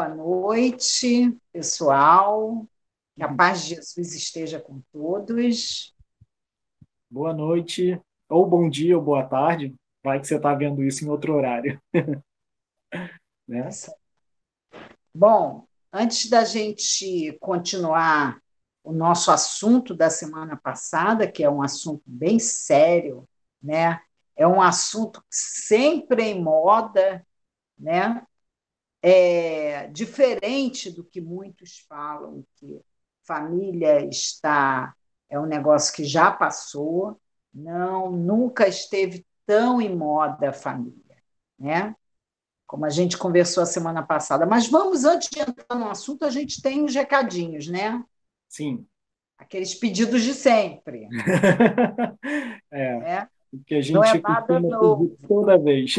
Boa noite, pessoal. Que a paz de Jesus esteja com todos. Boa noite, ou bom dia, ou boa tarde. Vai que você está vendo isso em outro horário, né? Bom, antes da gente continuar o nosso assunto da semana passada, que é um assunto bem sério, né? É um assunto sempre em moda, né? É diferente do que muitos falam, que família é um negócio que já passou. Não, nunca esteve tão em moda a família, né? Como a gente conversou a semana passada. Mas vamos, antes de entrar no assunto, a gente tem uns recadinhos, né? Sim. Aqueles pedidos de sempre, É, né? o que a Não é gente nada costuma novo. pedir toda vez.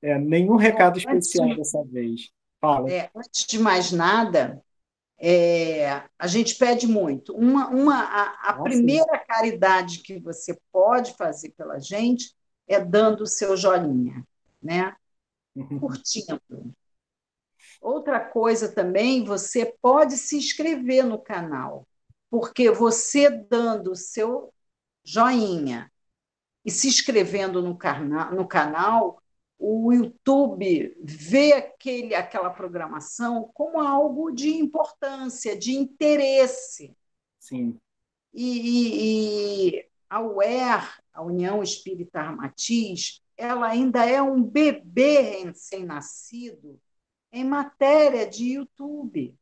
Nenhum Bom, recado especial dessa vez. Fala. antes de mais nada, a gente pede muito. A Ah, sim. primeira caridade que você pode fazer pela gente é dando o seu joinha, né? Curtindo. Outra coisa também, você pode se inscrever no canal, porque você dando o seu joinha e se inscrevendo no canal, o YouTube vê aquela programação como algo de importância, de interesse. Sim, E a UER, a União Espírita Armatiz, ela ainda é um bebê recém-nascido em matéria de YouTube.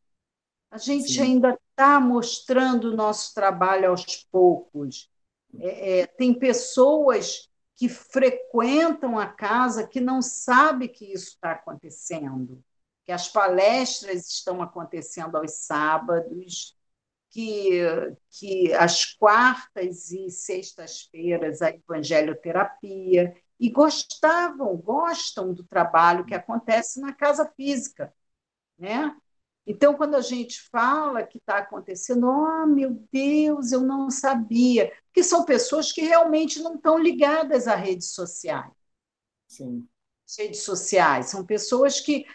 A gente sim, ainda está mostrando o nosso trabalho aos poucos. Tem pessoas que frequentam a casa que não sabem que isso está acontecendo, que as palestras estão acontecendo aos sábados, que, que às quartas e sextas-feiras a evangelioterapia, e gostam do trabalho que acontece na casa física, né? Então, quando a gente fala que está acontecendo, oh, meu Deus, eu não sabia, porque são pessoas que realmente não estão ligadas a redes sociais. sim. Redes sociais são pessoas que,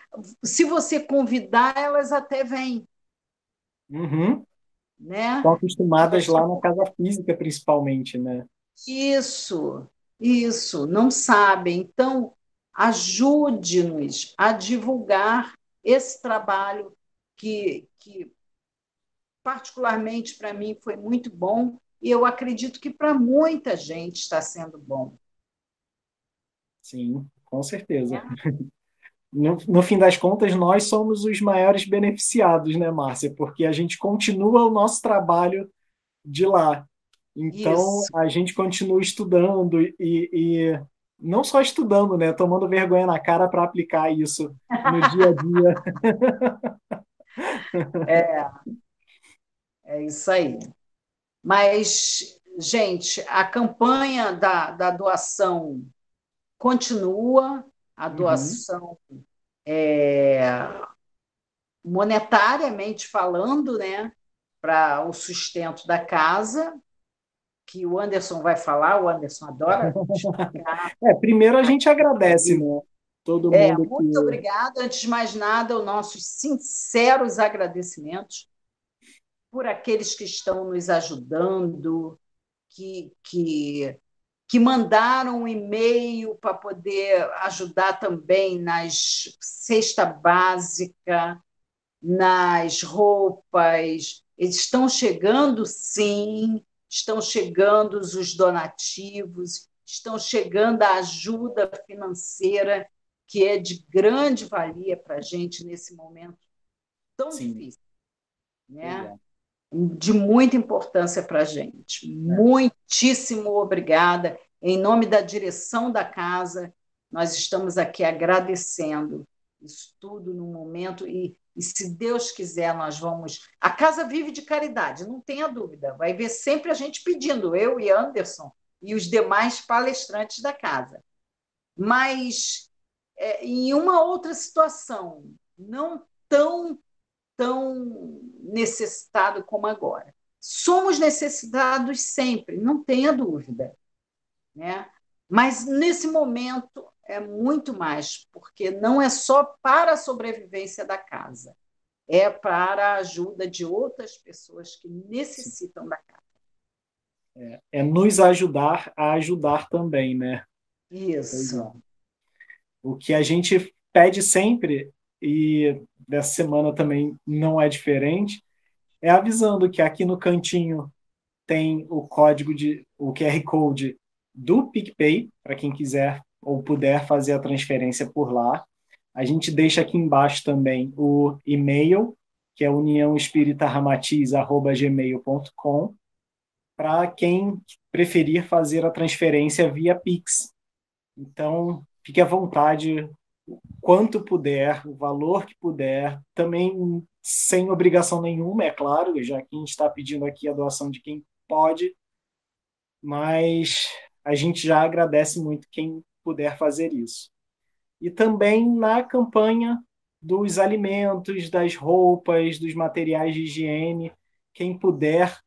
se você convidar, elas até vêm, Uhum. né? Estão acostumadas Só lá na casa física, principalmente, né? isso, isso, não sabem. Então, ajude-nos a divulgar esse trabalho que particularmente para mim foi muito bom e eu acredito que para muita gente está sendo bom. Sim, com certeza. Né? No fim das contas, nós somos os maiores beneficiados, né, Márcia? Porque a gente continua o nosso trabalho de lá. Então, Isso. a gente continua estudando e não só estudando, né? Tomando vergonha na cara para aplicar isso no dia a dia. É, é isso aí. Mas, gente, a campanha da doação continua, a Uhum, doação é, monetariamente falando, né, para o sustento da casa, que o Anderson vai falar, o Anderson adora explicar. primeiro a gente agradece, né? Todo mundo que. Muito obrigada. Antes de mais nada, os nossos sinceros agradecimentos por aqueles que estão nos ajudando, que, que, que mandaram um e-mail para poder ajudar também nas cesta básica, nas roupas. Eles estão chegando, sim, estão chegando os donativos, estão chegando a ajuda financeira, que é de grande valia para a gente nesse momento tão Sim, difícil, pois né? é. De muita importância para a gente. É. Muitíssimo obrigada. Em nome da direção da casa, nós estamos aqui agradecendo isso tudo no momento e se Deus quiser, nós vamos. A casa vive de caridade, não tenha dúvida. Vai ver sempre a gente pedindo, eu e Anderson e os demais palestrantes da casa. Mas em uma outra situação, não tão necessitado como agora. Somos necessitados sempre, não tenha dúvida, né? Mas nesse momento é muito mais, porque não é só para a sobrevivência da casa, é para a ajuda de outras pessoas que necessitam da casa. É nos ajudar a ajudar também, né? Pois Isso. é. O que a gente pede sempre, e dessa semana também não é diferente, é avisando que aqui no cantinho tem o QR Code do PicPay, para quem quiser ou puder fazer a transferência por lá. A gente deixa aqui embaixo também o e-mail, que é uniãoespíritaramatiz@gmail.com, para quem preferir fazer a transferência via Pix. Então, fique à vontade, quanto puder, o valor que puder, também sem obrigação nenhuma, é claro, já que a gente está pedindo aqui a doação de quem pode, mas a gente já agradece muito quem puder fazer isso. E também na campanha dos alimentos, das roupas, dos materiais de higiene, quem puder,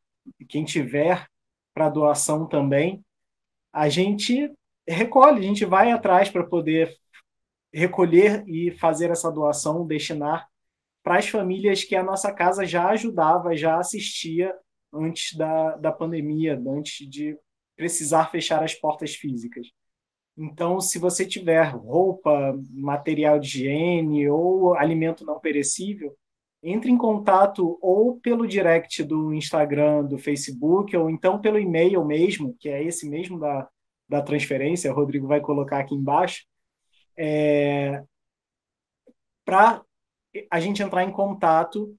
quem tiver para doação também, a gente recolhe, a gente vai atrás para poder recolher e fazer essa doação, destinar para as famílias que a nossa casa já ajudava, já assistia antes da pandemia, antes de precisar fechar as portas físicas. Então, se você tiver roupa, material de higiene ou alimento não perecível, entre em contato ou pelo direct do Instagram, do Facebook, ou então pelo e-mail mesmo, que é esse mesmo da transferência, o Rodrigo vai colocar aqui embaixo, para a gente entrar em contato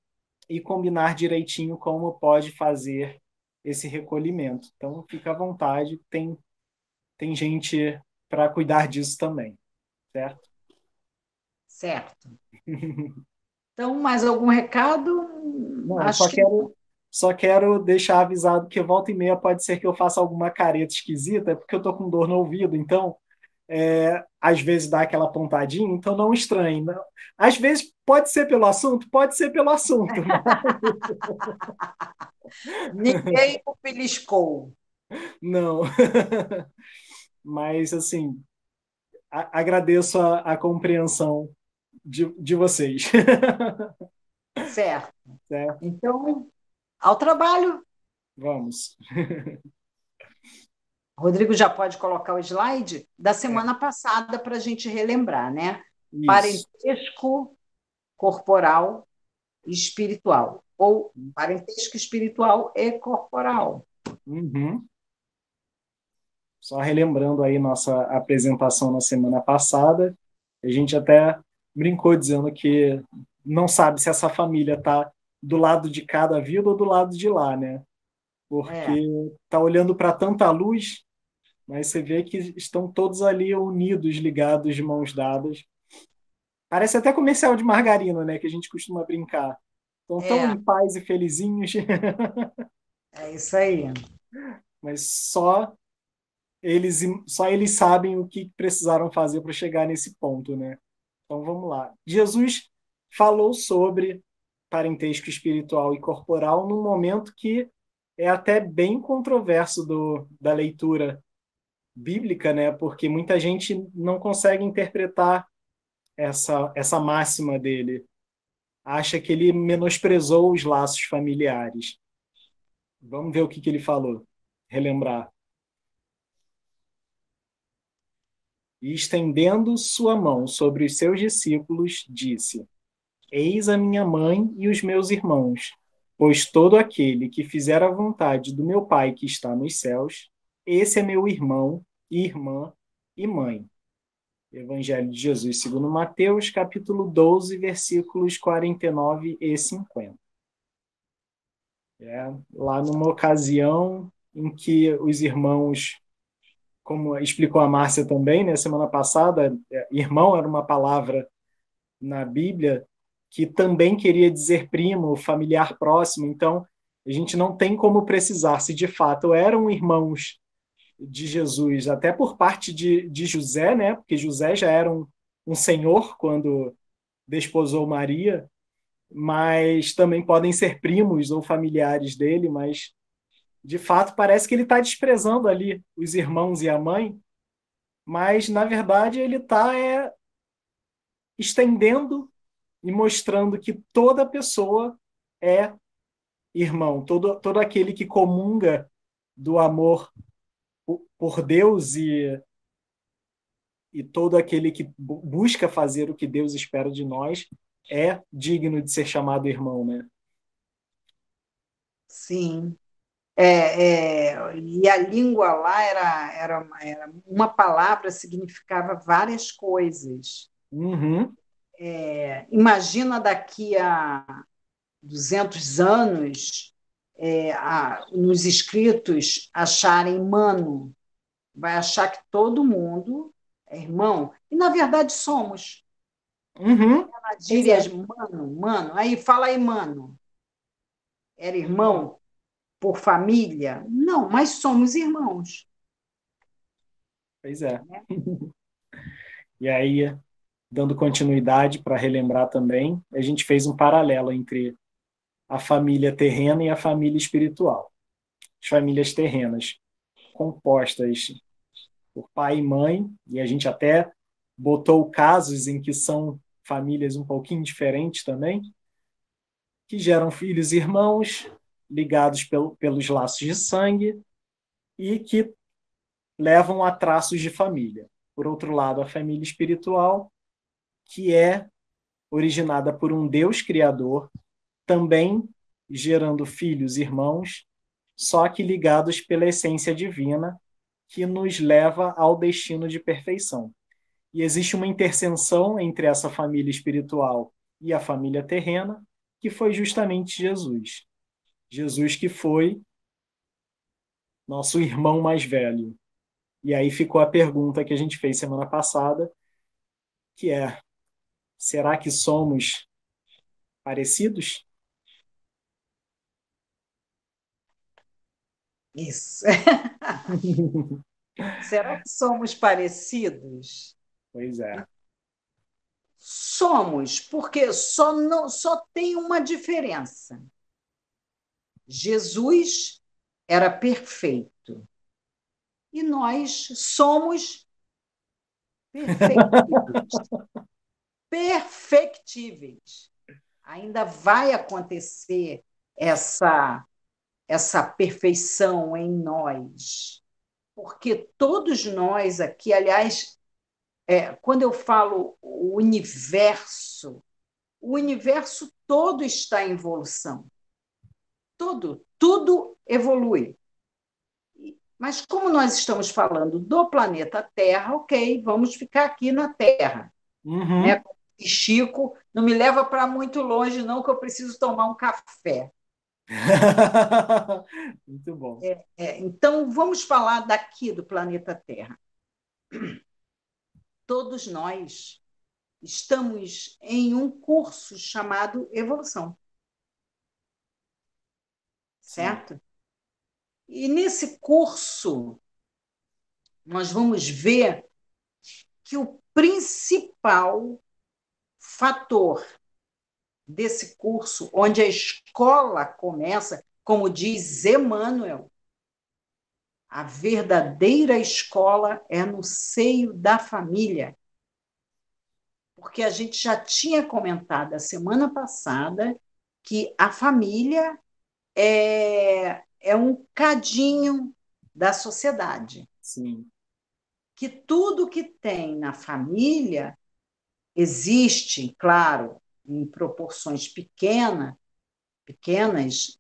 e combinar direitinho como pode fazer esse recolhimento. Então, fica à vontade, tem gente para cuidar disso também, certo? Certo. Então, mais algum recado? Não, Acho que não. só quero deixar avisado que volta e meia pode ser que eu faça alguma careta esquisita, porque eu tô com dor no ouvido, então às vezes dá aquela pontadinha, então não estranhe. Não. Às vezes pode ser pelo assunto, pode ser pelo assunto. Ninguém o beliscou. Não. Mas, assim, agradeço a compreensão de vocês. Certo. Certo? Então, ao trabalho. Vamos. Rodrigo já pode colocar o slide da É, semana passada para a gente relembrar, né? isso. Parentesco corporal e espiritual, ou parentesco espiritual e corporal. Uhum. Só relembrando aí nossa apresentação na semana passada, a gente até brincou dizendo que não sabe se essa família está do lado de cada vida ou do lado de lá, né? Porque É, está olhando para tanta luz, mas você vê que estão todos ali unidos, ligados, de mãos dadas. Parece até comercial de margarina, né? Que a gente costuma brincar. Estão tão é, em paz e felizinhos, é isso aí. mas só eles sabem o que precisaram fazer para chegar nesse ponto, né? Então vamos lá. Jesus falou sobre parentesco espiritual e corporal num momento que é até bem controverso da leitura bíblica, né? Porque muita gente não consegue interpretar essa máxima dele. Acha que ele menosprezou os laços familiares. Vamos ver o que ele falou. Relembrar. E estendendo sua mão sobre os seus discípulos, disse: Eis a minha mãe e os meus irmãos, pois todo aquele que fizer a vontade do meu Pai que está nos céus, esse é meu irmão, irmã e mãe. Evangelho de Jesus segundo Mateus, capítulo 12, versículos 49 e 50. Lá numa ocasião em que os irmãos, como explicou a Márcia também, né, semana passada, irmão era uma palavra na Bíblia que também queria dizer primo, familiar próximo. Então, a gente não tem como precisar se de fato eram irmãos de Jesus, até por parte de José, né? Porque José já era um senhor quando desposou Maria, mas também podem ser primos ou familiares dele, mas de fato parece que ele está desprezando ali os irmãos e a mãe, mas, na verdade, ele está estendendo e mostrando que toda pessoa é irmão, todo aquele que comunga do amor por Deus e todo aquele que busca fazer o que Deus espera de nós é digno de ser chamado irmão, né? Sim. E a língua lá era uma palavra significava várias coisas. Uhum, Imagina daqui a 200 anos, nos escritos acharem mano, vai achar que todo mundo é irmão, e na verdade somos. uhum. As Pois é, gírias mano, mano, aí fala aí, mano, era irmão por família? Não, mas somos irmãos. pois é. E aí, dando continuidade para relembrar também, a gente fez um paralelo entre a família terrena e a família espiritual. As famílias terrenas compostas por pai e mãe, e a gente até botou casos em que são famílias um pouquinho diferentes também, que geram filhos e irmãos ligados pelos laços de sangue e que levam a traços de família. Por outro lado, a família espiritual, que é originada por um Deus criador, também gerando filhos e irmãos, só que ligados pela essência divina, que nos leva ao destino de perfeição. E existe uma interseção entre essa família espiritual e a família terrena, que foi justamente Jesus. Jesus que foi nosso irmão mais velho. E aí ficou a pergunta que a gente fez semana passada, que é: será que somos parecidos? Isso. Será que somos parecidos? Pois é. Somos, porque só tem uma diferença. Jesus era perfeito e nós somos perfeitíveis. Perfectíveis. Ainda vai acontecer essa perfeição em nós, porque todos nós aqui, aliás, quando eu falo o universo todo está em evolução. Tudo evolui. Mas como nós estamos falando do planeta Terra, ok, vamos ficar aqui na Terra. Uhum. Né? E Chico, não me leva para muito longe, não, que eu preciso tomar um café. Muito bom. Então, vamos falar daqui do planeta Terra. Todos nós estamos em um curso chamado evolução, Sim, certo? E nesse curso, nós vamos ver que o principal fator desse curso, onde a escola começa, como diz Emmanuel, a verdadeira escola é no seio da família. Porque a gente já tinha comentado a semana passada que a família é um cadinho da sociedade. sim. Que tudo que tem na família existe, claro, em proporções pequenas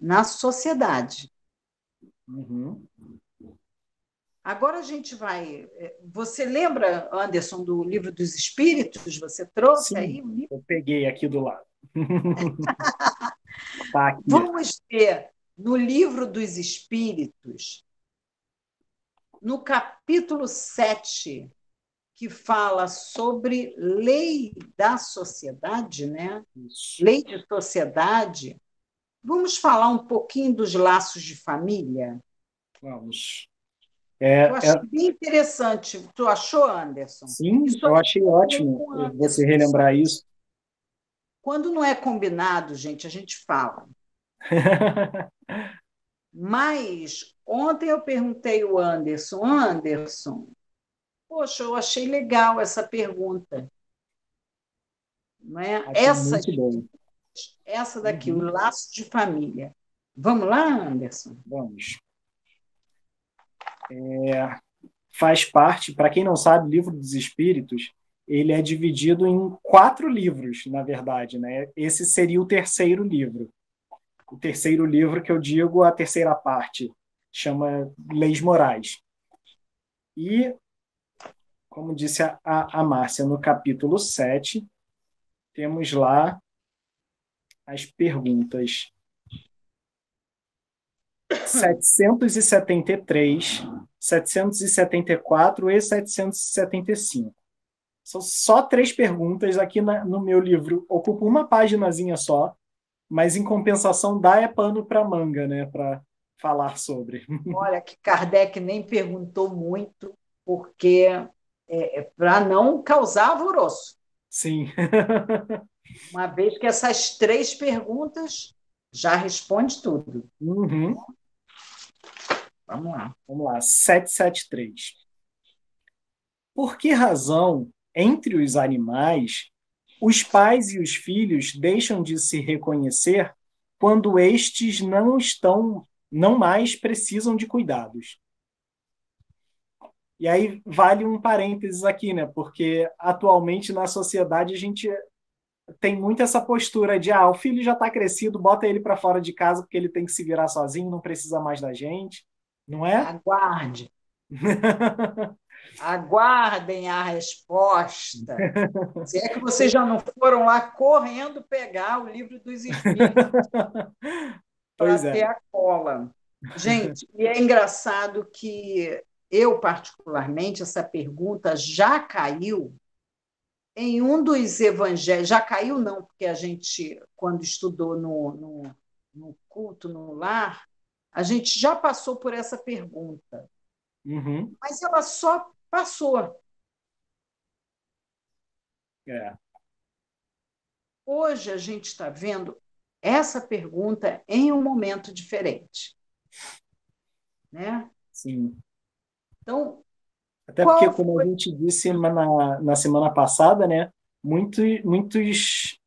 na sociedade. Uhum. Agora a gente vai. Você lembra, Anderson, do Livro dos Espíritos? Você trouxe Sim, aí o livro? eu peguei aqui do lado. Tá aqui. Vamos ver no Livro dos Espíritos, no capítulo 7, que fala sobre lei da sociedade, né? Isso. Lei de sociedade. Vamos falar um pouquinho dos laços de família, Vamos. que eu achei bem interessante. Tu achou, Anderson? Sim, Isso eu aí achei eu combinei ótimo com o você Anderson. relembrar isso. Quando não é combinado, gente, a gente fala. Mas ontem eu perguntei ao Anderson, Anderson, Poxa, eu achei legal essa pergunta, não é? Achei muito bom. Essa daqui, o Uhum. laço de família. Vamos lá, Anderson? Vamos. Faz parte, para quem não sabe, o Livro dos Espíritos, ele é dividido em 4 livros, na verdade, né? Esse seria o terceiro livro. O terceiro livro que eu digo, a terceira parte, chama Leis Morais. E, como disse a Márcia, no capítulo 7, temos lá as perguntas 773, 774 e 775. São só 3 perguntas aqui no meu livro. Ocupa uma paginazinha só, mas em compensação dá pano para manga, né? Para falar sobre. Olha, que Kardec nem perguntou muito, porque para não causar alvoroço. Sim. Uma vez que essas 3 perguntas já responde tudo. Uhum. Vamos lá. Vamos lá, 773. Por que razão, entre os animais, os pais e os filhos deixam de se reconhecer quando estes não mais precisam de cuidados? E aí vale um parênteses aqui, né? Porque atualmente na sociedade a gente tem muito essa postura de o filho já está crescido, bota ele para fora de casa porque ele tem que se virar sozinho, não precisa mais da gente, não é? Aguarde. Aguardem a resposta. Se é que vocês já não foram lá correndo pegar o livro dos Espíritos para Pois é. ter a cola. Gente, e é engraçado que eu, particularmente, essa pergunta já caiu em um dos evangelhos. Já caiu, não, porque a gente, quando estudou no culto, no lar, a gente já passou por essa pergunta, Uhum. mas ela só passou. É, Hoje a gente está vendo essa pergunta em um momento diferente, né? sim. Então, Até porque, qual como a foi? gente disse na semana passada, né? Muitos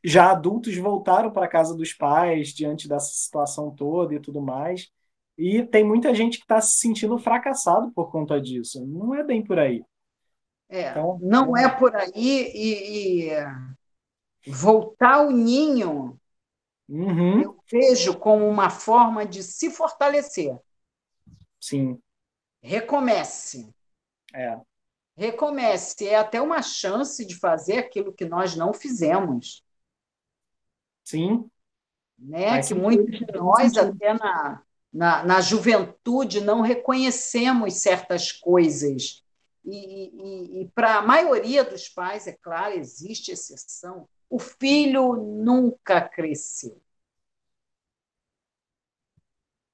já adultos voltaram para a casa dos pais diante dessa situação toda e tudo mais. E tem muita gente que está se sentindo fracassado por conta disso. Não é bem por aí. Então, Não é por aí e voltar ao ninho uhum, eu vejo como uma forma de se fortalecer. sim, Recomece. é, Recomece. É até uma chance de fazer aquilo que nós não fizemos, sim, né? faz Que muitos sentido, de faz nós, sentido. até na juventude, não reconhecemos certas coisas. E para a maioria dos pais, é claro, existe exceção, o filho nunca cresceu.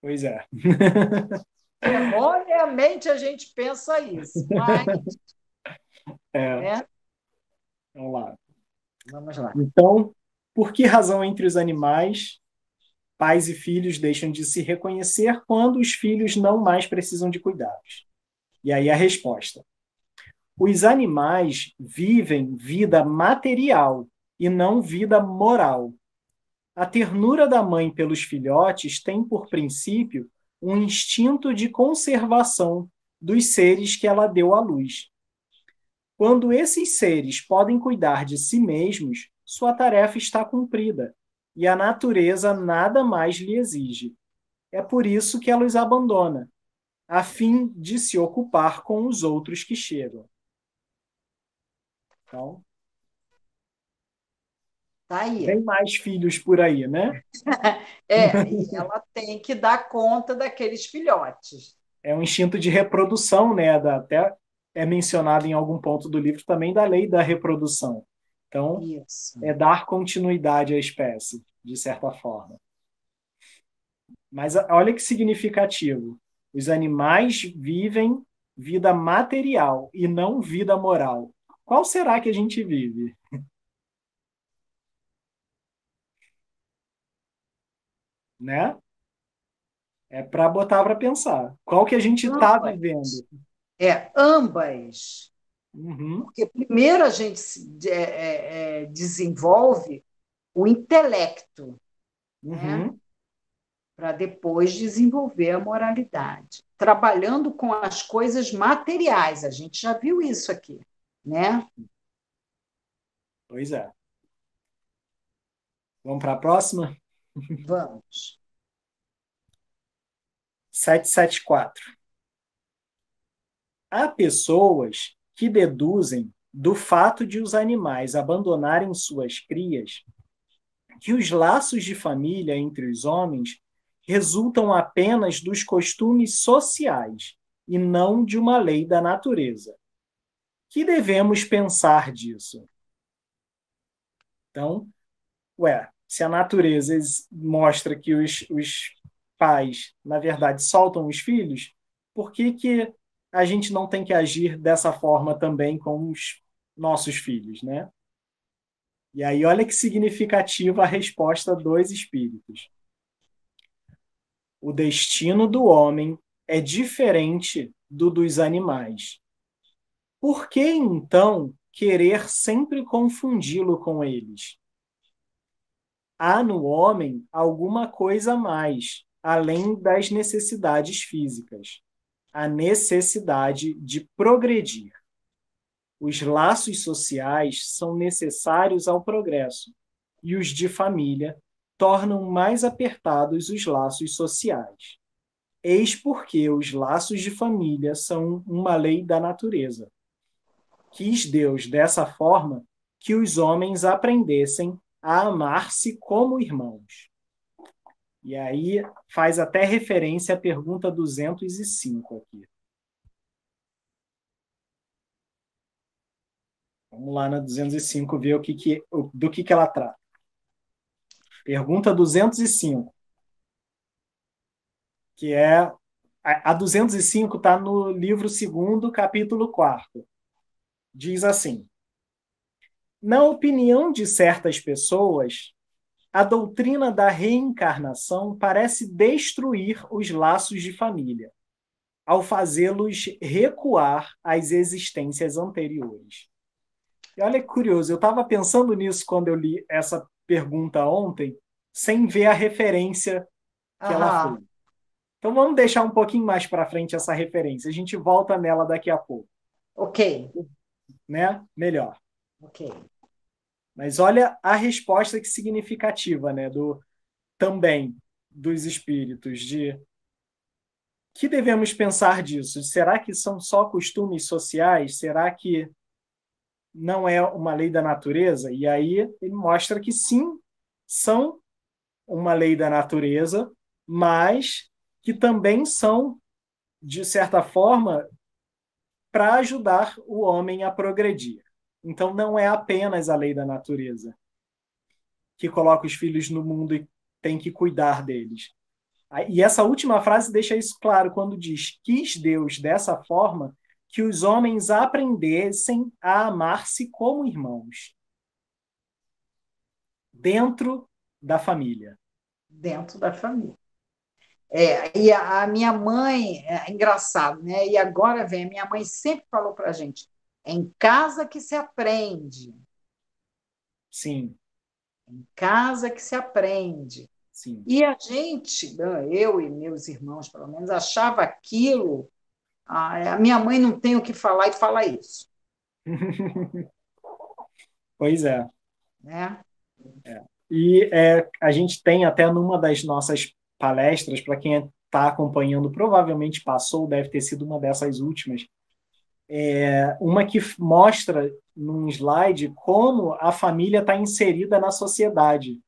Pois é. Erroneamente a gente pensa isso, mas, É, né? vamos lá. Vamos lá. Então, por que razão entre os animais, pais e filhos deixam de se reconhecer quando os filhos não mais precisam de cuidados? E aí a resposta. Os animais vivem vida material e não vida moral. A ternura da mãe pelos filhotes tem por princípio um instinto de conservação dos seres que ela deu à luz. Quando esses seres podem cuidar de si mesmos, sua tarefa está cumprida e a natureza nada mais lhe exige. É por isso que ela os abandona, a fim de se ocupar com os outros que chegam. Então, Tá aí. vem mais filhos por aí, né? E ela tem que dar conta daqueles filhotes. É um instinto de reprodução, né? Até é mencionado em algum ponto do livro também da lei da reprodução. Então, Isso. é dar continuidade à espécie, de certa forma. Mas olha que significativo. Os animais vivem vida material e não vida moral. Qual será que a gente vive? Né? É para botar para pensar. Qual que a gente está Não, vivendo? Ambas. Uhum, Porque primeiro a gente desenvolve o intelecto, né? uhum. Para depois desenvolver a moralidade. Trabalhando com as coisas materiais, a gente já viu isso aqui, né? Pois é. Vamos para a próxima? Vamos. 774. Há pessoas que deduzem do fato de os animais abandonarem suas crias que os laços de família entre os homens resultam apenas dos costumes sociais e não de uma lei da natureza. Que devemos pensar disso? Então, se a natureza mostra que os pais, na verdade, soltam os filhos, por que a gente não tem que agir dessa forma também com os nossos filhos, né? E aí, olha que significativa a resposta dos espíritos. O destino do homem é diferente do dos animais. Por que, então, querer sempre confundi-lo com eles? Há no homem alguma coisa a mais, além das necessidades físicas, a necessidade de progredir. Os laços sociais são necessários ao progresso, e os de família tornam mais apertados os laços sociais. Eis porque os laços de família são uma lei da natureza. Quis Deus, dessa forma, que os homens aprendessem a amar-se como irmãos. E aí faz até referência à pergunta 205 aqui. Vamos lá na 205 ver do que ela trata. Pergunta 205, que é a 205 está no livro 2º, capítulo 4º. Diz assim: na opinião de certas pessoas, a doutrina da reencarnação parece destruir os laços de família, ao fazê-los recuar às existências anteriores. E olha que curioso, eu estava pensando nisso quando eu li essa pergunta ontem, sem ver a referência que ela fez. Aham. Então vamos deixar um pouquinho mais para frente essa referência. A gente volta nela daqui a pouco, Ok, né? Melhor. ok. Mas olha a resposta que significativa, né? Também dos espíritos, de que devemos pensar disso? Será que são só costumes sociais? Será que não é uma lei da natureza? E aí ele mostra que sim, são uma lei da natureza, mas que também são, de certa forma, para ajudar o homem a progredir. Então não é apenas a lei da natureza que coloca os filhos no mundo e tem que cuidar deles. E essa última frase deixa isso claro quando diz: quis Deus dessa forma que os homens aprendessem a amar-se como irmãos, dentro da família. Dentro da família. E a minha mãe, é engraçado, né? E agora vem, a minha mãe sempre falou para a gente: é em casa que se aprende, Sim, em casa que se aprende. sim. E a gente, eu e meus irmãos, pelo menos, achava aquilo. A minha mãe não tem o que falar e fala isso, Pois é. né? E a gente tem até numa das nossas palestras, para quem está acompanhando, provavelmente passou, deve ter sido uma dessas últimas, uma que mostra num slide como a família está inserida na sociedade,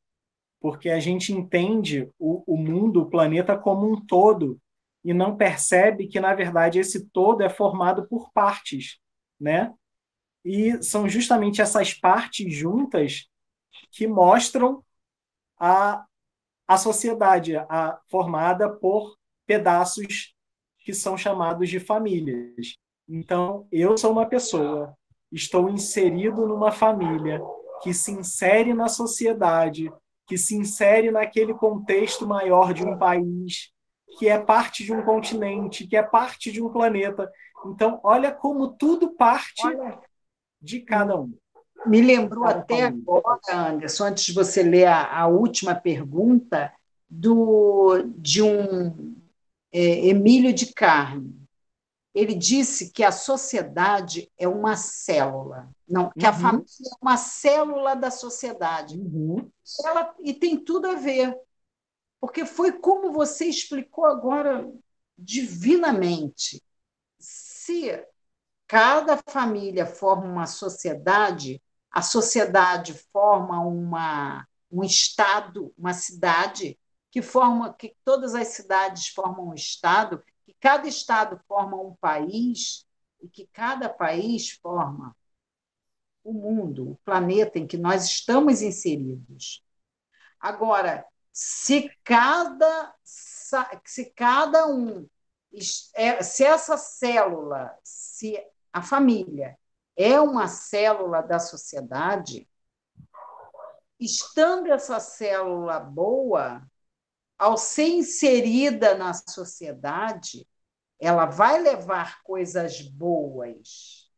porque a gente entende o mundo, o planeta como um todo e não percebe que, na verdade, esse todo é formado por partes, né? E são justamente essas partes juntas que mostram a, a sociedade formada por pedaços que são chamados de famílias. Então, eu sou uma pessoa, estou inserido numa família que se insere na sociedade, que se insere naquele contexto maior de um país, que é parte de um continente, que é parte de um planeta. Então, olha como tudo parte Olha, de cada um, me de lembrou cada até família. agora, Anderson, antes de você ler a última pergunta, de um Emílio de Carne. Ele disse que a sociedade é uma célula, não, que a família Uhum, é uma célula da sociedade. uhum, E tem tudo a ver, porque foi como você explicou agora divinamente. Se cada família forma uma sociedade, a sociedade forma um estado, uma cidade, que todas as cidades formam um estado, que cada estado forma um país, e que cada país forma o mundo, o planeta em que nós estamos inseridos. Agora, se cada um, se essa célula, se a família é uma célula da sociedade, estando essa célula boa, ao ser inserida na sociedade, ela vai levar coisas boas,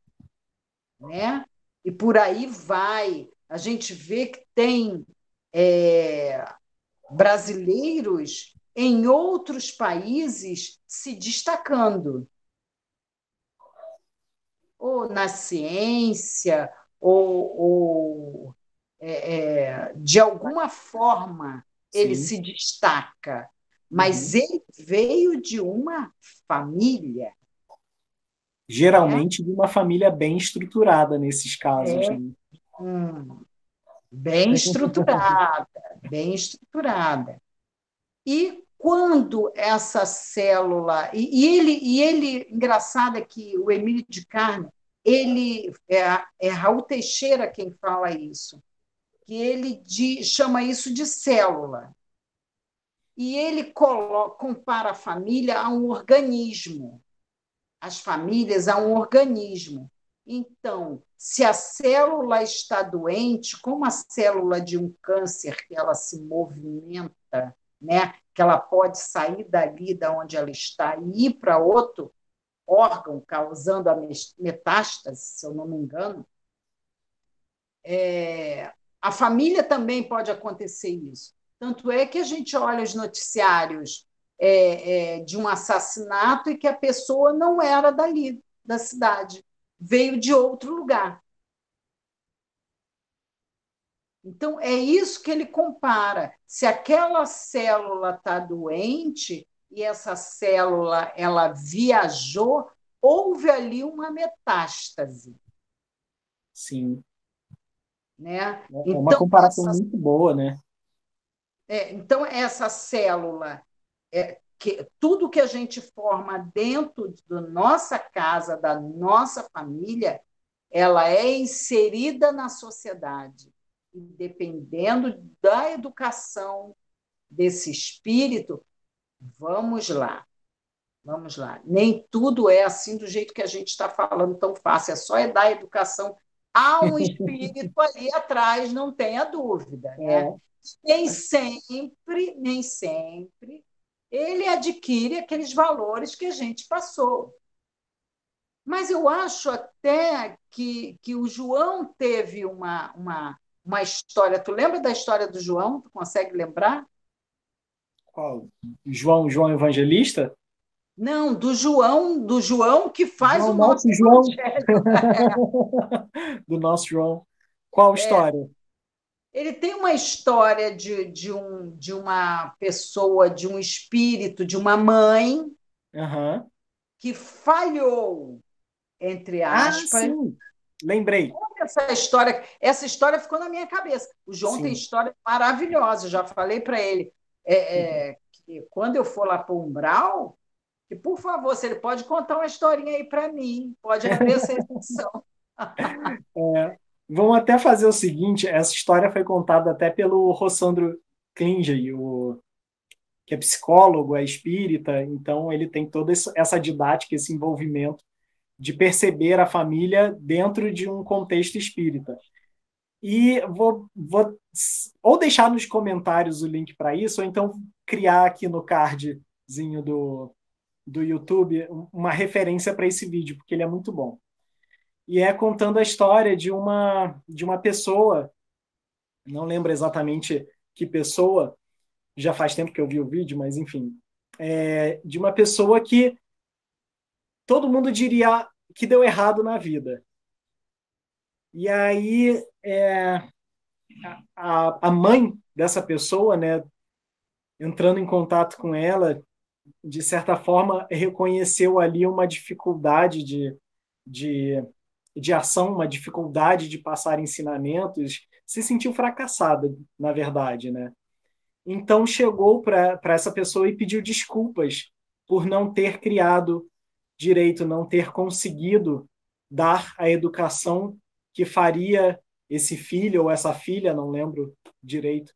né? E por aí vai. A gente vê que tem é, brasileiros em outros países se destacando, ou na ciência, de alguma forma ele sim. se destaca, mas Uhum. ele veio de uma família, né? Geralmente de uma família bem estruturada nesses casos, É, né? hum, bem estruturada, bem estruturada. E quando essa célula. Engraçado é que o Emílio de Carne, é Raul Teixeira quem fala isso, que chama isso de célula. E ele compara a família a um organismo, as famílias a um organismo. Então, se a célula está doente, como a célula de um câncer, que ela se movimenta, né? Que ela pode sair dali, da onde ela está, e ir para outro órgão, causando a metástase, se eu não me engano, a família também pode acontecer isso. Tanto é que a gente olha os noticiários de um assassinato e que a pessoa não era dali, da cidade, veio de outro lugar. Então, é isso que ele compara. Se aquela célula está doente e essa célula ela viajou, houve ali uma metástase, Sim. né? É uma comparação muito boa, né? Então essa célula, tudo que a gente forma dentro da nossa casa, da nossa família, ela é inserida na sociedade. E dependendo da educação desse espírito, vamos lá, vamos lá. Nem tudo é assim do jeito que a gente está falando tão fácil, é só dar educação. Há um espírito ali atrás, não tenha dúvida, né? É, Nem sempre, ele adquire aqueles valores que a gente passou. Mas eu acho até que o João teve uma história. Tu lembra da história do João? Tu consegue lembrar? qual? João Evangelista? Não, do João que faz João, o nosso nosso João, evangelho. do nosso João. Qual história? Ele tem uma história de uma pessoa, de um espírito, de uma mãe Aham. que falhou, entre Ah, aspas. sim, lembrei. Essa história ficou na minha cabeça. O João tem Sim. história maravilhosa, já falei para ele. Que quando eu for lá para o Umbral, que, por favor, se ele pode contar uma historinha aí para mim, pode haver essa exceção. É, vamos até fazer o seguinte: essa história foi contada até pelo Rossandro Klinger, que é psicólogo, é espírita, então ele tem toda essa didática, esse envolvimento de perceber a família dentro de um contexto espírita. E vou ou deixar nos comentários o link para isso, ou então criar aqui no card do YouTube uma referência para esse vídeo, porque ele é muito bom. E é contando a história de uma pessoa, não lembro exatamente que pessoa, já faz tempo que eu vi o vídeo, mas enfim, de uma pessoa que todo mundo diria que deu errado na vida. E aí a mãe dessa pessoa, né, entrando em contato com ela, de certa forma reconheceu ali uma dificuldade de, de ação, uma dificuldade de passar ensinamentos, se sentiu fracassada, na verdade, né? Então chegou para essa pessoa e pediu desculpas por não ter criado direito, não ter conseguido dar a educação que faria esse filho ou essa filha, não lembro direito,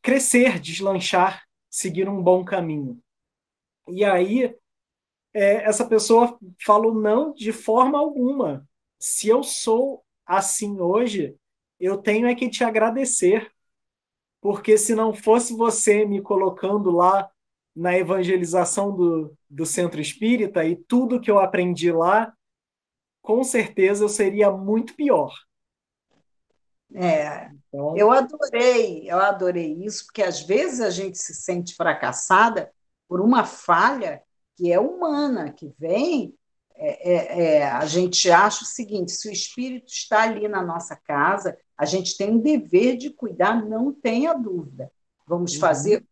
crescer, deslanchar, seguir um bom caminho. E aí essa pessoa falou não de forma alguma. Se eu sou assim hoje, eu tenho é que te agradecer, porque se não fosse você me colocando lá na evangelização do centro espírita e tudo que eu aprendi lá, com certeza eu seria muito pior. É, Então, eu adorei isso, porque às vezes a gente se sente fracassada por uma falha que é humana, que vem. A gente acha o seguinte: se o espírito está ali na nossa casa, a gente tem um dever de cuidar, não tenha dúvida. Vamos fazer uhum,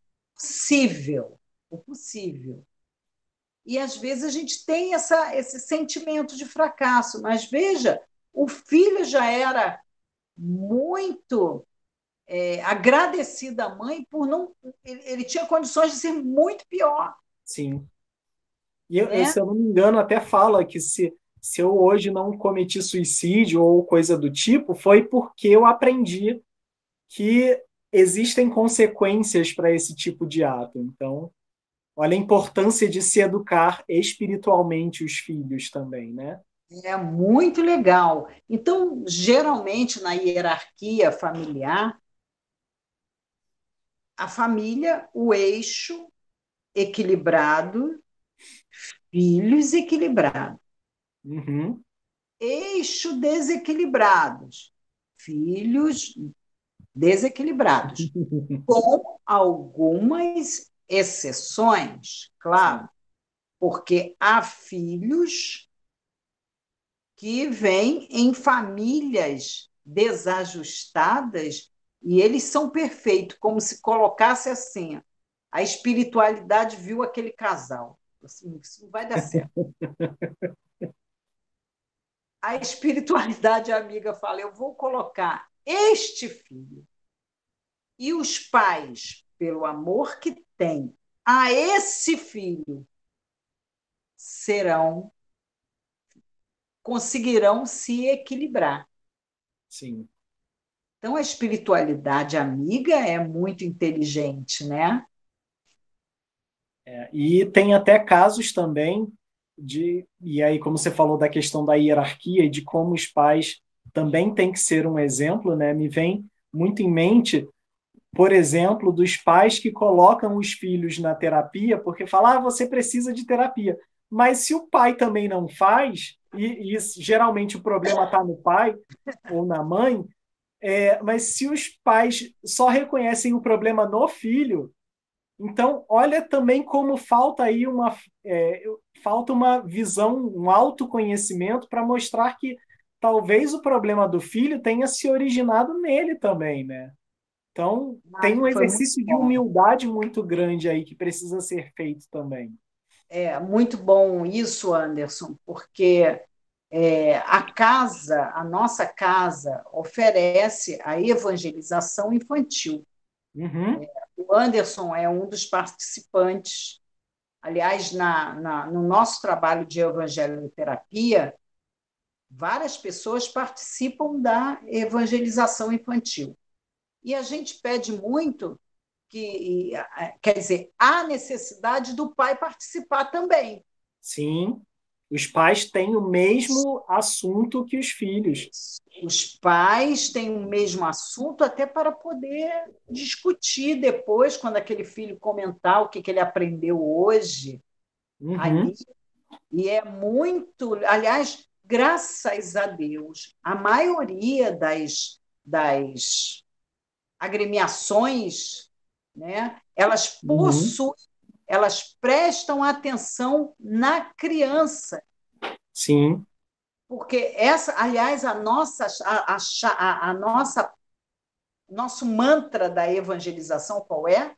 o possível. E às vezes a gente tem esse sentimento de fracasso, mas veja, o filho já era muito agradecido à mãe por não. Ele tinha condições de ser muito pior, sim. né? Se eu não me engano, até fala que se eu hoje não cometi suicídio ou coisa do tipo, foi porque eu aprendi que existem consequências para esse tipo de ato. Então, olha a importância de se educar espiritualmente os filhos também, né? É muito legal. Então, geralmente, na hierarquia familiar, a família, o eixo equilibrado, filhos equilibrados. Uhum. Eixo desequilibrados, filhos desequilibrados, com algumas exceções, claro, Sim. porque há filhos que vêm em famílias desajustadas e eles são perfeitos, como se colocasse assim: a espiritualidade viu aquele casal. Assim, isso não vai dar certo. A espiritualidade amiga fala: eu vou colocar este filho e os pais, pelo amor que têm a esse filho, serão, conseguirão se equilibrar. Sim. Então, a espiritualidade amiga é muito inteligente, né? E tem até casos também e aí, como você falou da questão da hierarquia e de como os pais também têm que ser um exemplo, né? Me vem muito em mente, por exemplo, dos pais que colocam os filhos na terapia porque falam, você precisa de terapia. Mas se o pai também não faz, e geralmente o problema está no pai ou na mãe, mas se os pais só reconhecem o problema no filho, então, olha também como falta aí falta uma visão, um autoconhecimento para mostrar que talvez o problema do filho tenha se originado nele também, né? Então, tem Ah, um foi muito exercício de bom. humildade muito grande aí que precisa ser feito também. É muito bom isso, Anderson, porque a nossa casa, oferece a evangelização infantil. Uhum, O Anderson é um dos participantes. Aliás, no nosso trabalho de evangelioterapia, várias pessoas participam da evangelização infantil. E a gente pede muito quer dizer, há necessidade do pai participar também. sim. Os pais têm o mesmo assunto que os filhos. Os pais têm o mesmo assunto até para poder discutir depois, quando aquele filho comentar o que, que ele aprendeu hoje Uhum, ali. E é muito. Aliás, graças a Deus, a maioria das agremiações, né, elas uhum, possuem, elas prestam atenção na criança, sim, porque essa, aliás, a nossa nosso mantra da evangelização qual é?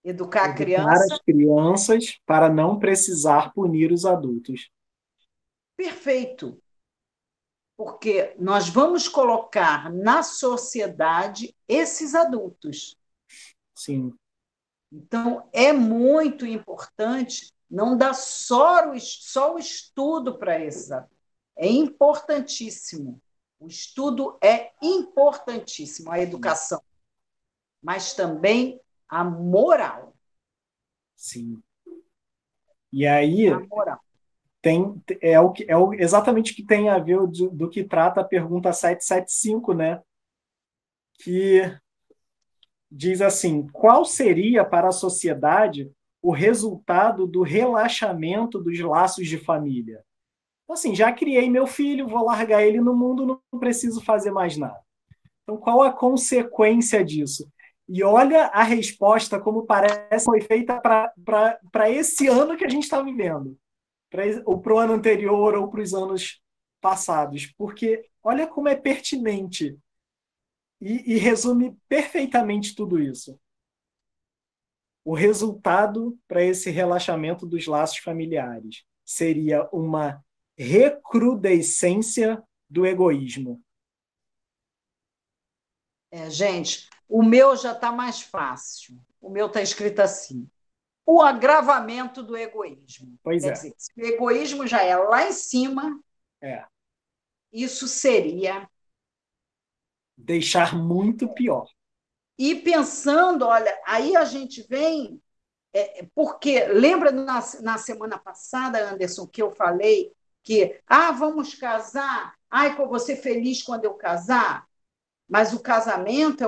Educar a educar criança. as crianças para não precisar punir os adultos. Perfeito, porque nós vamos colocar na sociedade esses adultos. Sim, Então, é muito importante não dar só o estudo para esses adultos. É importantíssimo. O estudo é importantíssimo, a educação, mas também a moral. sim. E aí A moral. exatamente o que tem a ver do que trata a pergunta 775, né? Que diz assim: qual seria para a sociedade o resultado do relaxamento dos laços de família? Então, assim, já criei meu filho, vou largar ele no mundo, não preciso fazer mais nada. Então, qual a consequência disso? E olha a resposta como parece que foi feita para esse ano que a gente está vivendo, ou para o ano anterior, ou para os anos passados, porque olha como é pertinente e resume perfeitamente tudo isso. O resultado para esse relaxamento dos laços familiares seria uma recrudescência do egoísmo. Gente, o meu já está mais fácil. O meu está escrito assim: o agravamento do egoísmo. Pois Quer é, dizer, se o egoísmo já é lá em cima, é. isso seria. Deixar muito pior. E pensando, olha, aí a gente vem. Porque lembra na semana passada, Anderson, que eu falei que vamos casar, eu vou ser feliz quando eu casar, mas o casamento é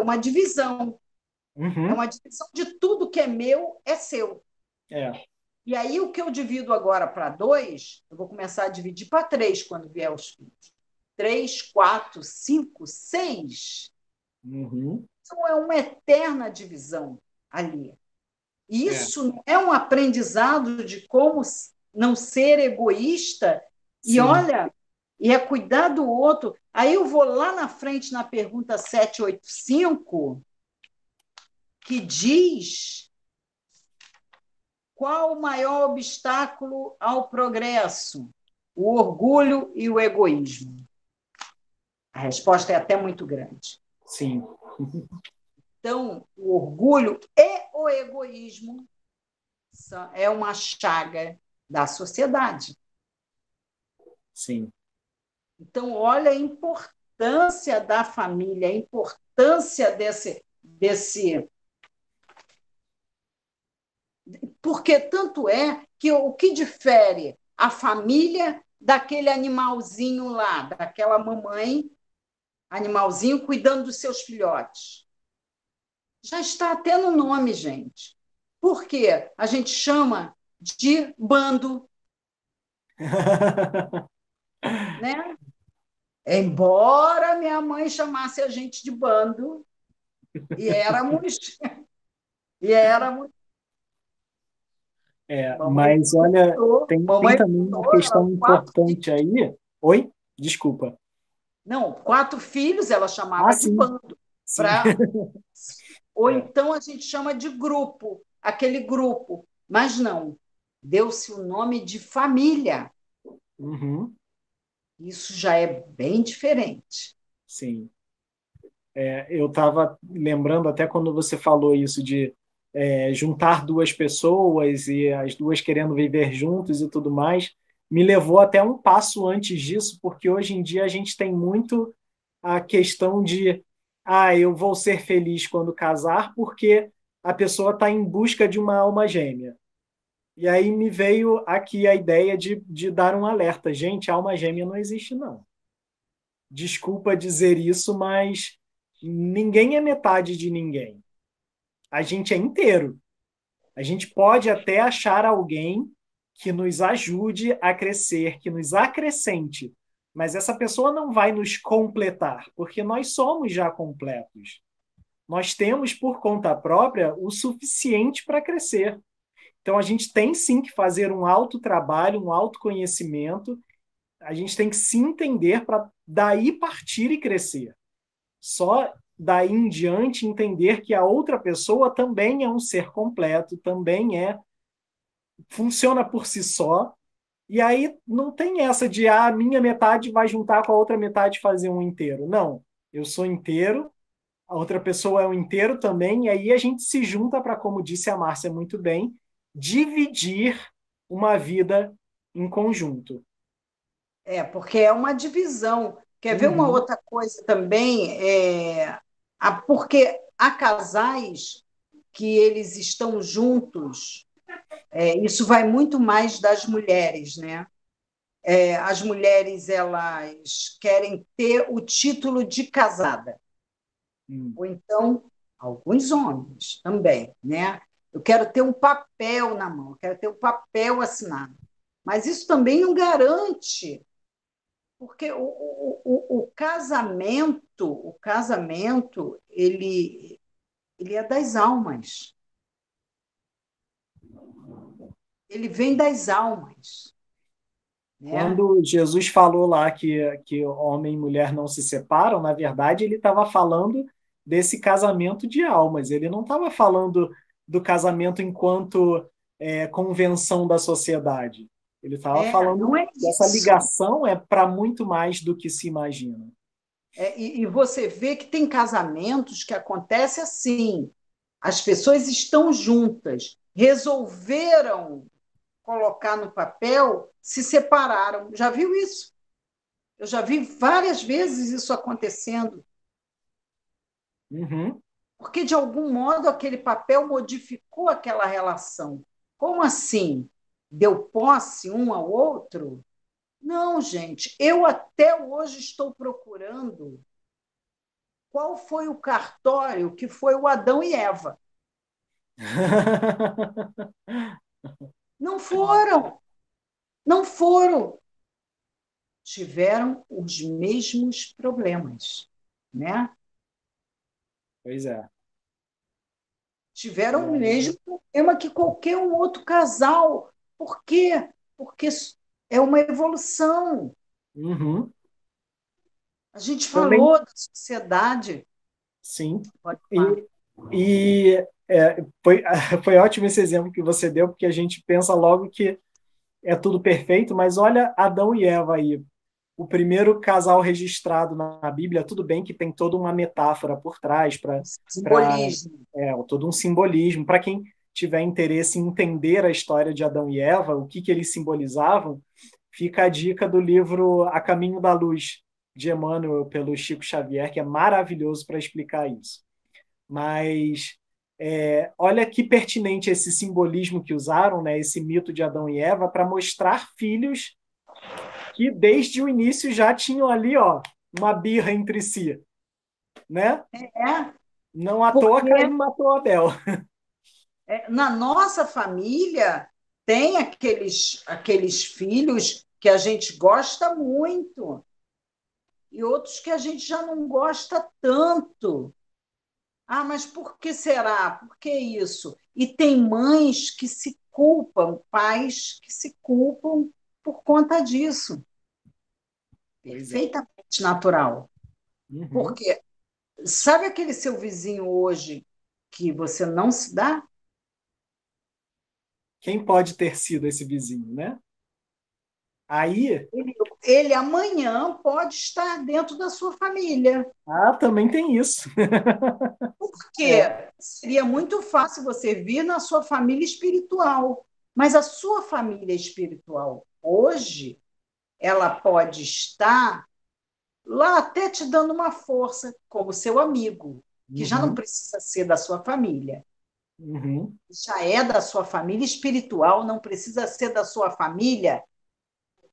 Uhum, uma divisão de tudo que é meu é seu. é. E aí, o que eu divido agora para dois, eu vou começar a dividir para três quando vier os filhos. Três, quatro, cinco, seis. Uhum, Então, é uma eterna divisão ali. é. Isso é um aprendizado de como não ser egoísta. E Sim. olha, e é cuidar do outro. Aí eu vou lá na frente na pergunta 785, que diz qual o maior obstáculo ao progresso? O orgulho e o egoísmo. A resposta é até muito grande. Sim. Então, o orgulho e o egoísmo é uma chaga da sociedade. Sim. Então, olha a importância da família, a importância desse. Porque tanto é que o que difere a família daquele animalzinho lá, daquela mamãe, animalzinho cuidando dos seus filhotes. Já está até no nome, gente. Por quê? A gente chama de bando, né? Embora minha mãe chamasse a gente de bando, e éramos, e éramos. Mamãe Mas olha, contou, tem mamãe também uma contou, questão eram quatro importante filhos. aí. Oi? Desculpa. Não, quatro filhos ela Ah, chamava de sim, bando. sim. Pra, ou É. então a gente chama de grupo, aquele grupo. Mas não, deu-se o nome de família. Uhum, Isso já é bem diferente. sim. Eu estava lembrando até quando você falou isso de juntar duas pessoas e as duas querendo viver juntos e tudo mais, me levou até um passo antes disso, porque hoje em dia a gente tem muito a questão de eu vou ser feliz quando casar porque a pessoa está em busca de uma alma gêmea. E aí me veio aqui a ideia de dar um alerta. Gente, alma gêmea não existe, não. Desculpa dizer isso, mas ninguém é metade de ninguém. A gente é inteiro. A gente pode até achar alguém que nos ajude a crescer, que nos acrescente, mas essa pessoa não vai nos completar, porque nós somos já completos. Nós temos por conta própria o suficiente para crescer. Então a gente tem sim que fazer um autotrabalho, um autoconhecimento, a gente tem que se entender para daí partir e crescer. Só daí em diante entender que a outra pessoa também é um ser completo, também funciona por si só. E aí não tem essa de a minha metade vai juntar com a outra metade e fazer um inteiro. Não, eu sou inteiro, a outra pessoa é um inteiro também, e aí a gente se junta para, como disse a Márcia muito bem, dividir uma vida em conjunto. Porque é uma divisão. Quer ver uma Uhum. outra coisa também? Porque há casais que eles estão juntos, isso vai muito mais das mulheres, né? As mulheres elas querem ter o título de casada, Hum. ou então alguns homens também, né? Eu quero ter um papel na mão, eu quero ter um papel assinado. Mas isso também não garante, porque o casamento, ele é das almas, ele vem das almas, né? Quando Jesus falou lá que homem e mulher não se separam, na verdade, ele estava falando desse casamento de almas. Ele não estava falando do casamento enquanto convenção da sociedade. Ele estava Não falando é dessa isso. ligação é para muito mais do que se imagina. E você vê que tem casamentos que acontece assim: as pessoas estão juntas, resolveram colocar no papel, se separaram. Já viu isso? Eu já vi várias vezes isso acontecendo, Uhum. porque de algum modo aquele papel modificou aquela relação. Como assim? Deu posse um ao outro? Não, gente, eu até hoje estou procurando qual foi o cartório que foi o Adão e Eva. Não foram, não foram. Tiveram os mesmos problemas, né? Pois é. Tiveram o Mas, mesmo problema que qualquer um outro casal. Por quê? Porque é uma evolução. uhum. A gente Também, falou da sociedade. sim. Pode falar. E foi, foi ótimo esse exemplo que você deu, porque a gente pensa logo que é tudo perfeito, mas olha Adão e Eva aí, o primeiro casal registrado na Bíblia, tudo bem que tem toda uma metáfora por trás, para Simbolismo. todo um simbolismo. Para quem tiver interesse em entender a história de Adão e Eva, o que eles simbolizavam, fica a dica do livro A Caminho da Luz, de Emmanuel, pelo Chico Xavier, que é maravilhoso para explicar isso. Mas olha que pertinente esse simbolismo que usaram, né, esse mito de Adão e Eva, para mostrar filhos que desde o início já tinham ali uma birra entre si, né? É, Não à toa porque Caim matou Abel. na nossa família tem aqueles filhos que a gente gosta muito e outros que a gente já não gosta tanto. Ah, mas por que será? Por que isso? E tem mães que se culpam, pais que se culpam por conta disso. Pois é. Perfeitamente natural. Uhum. Porque sabe aquele seu vizinho hoje que você não se dá? Quem pode ter sido esse vizinho, né? Aí, Ele amanhã pode estar dentro da sua família. também tem isso. Porque É. seria muito fácil você vir na sua família espiritual, mas a sua família espiritual hoje, ela pode estar lá até te dando uma força, como seu amigo, que já não Uhum. precisa ser da sua família. Uhum. Já é da sua família espiritual, não precisa ser da sua família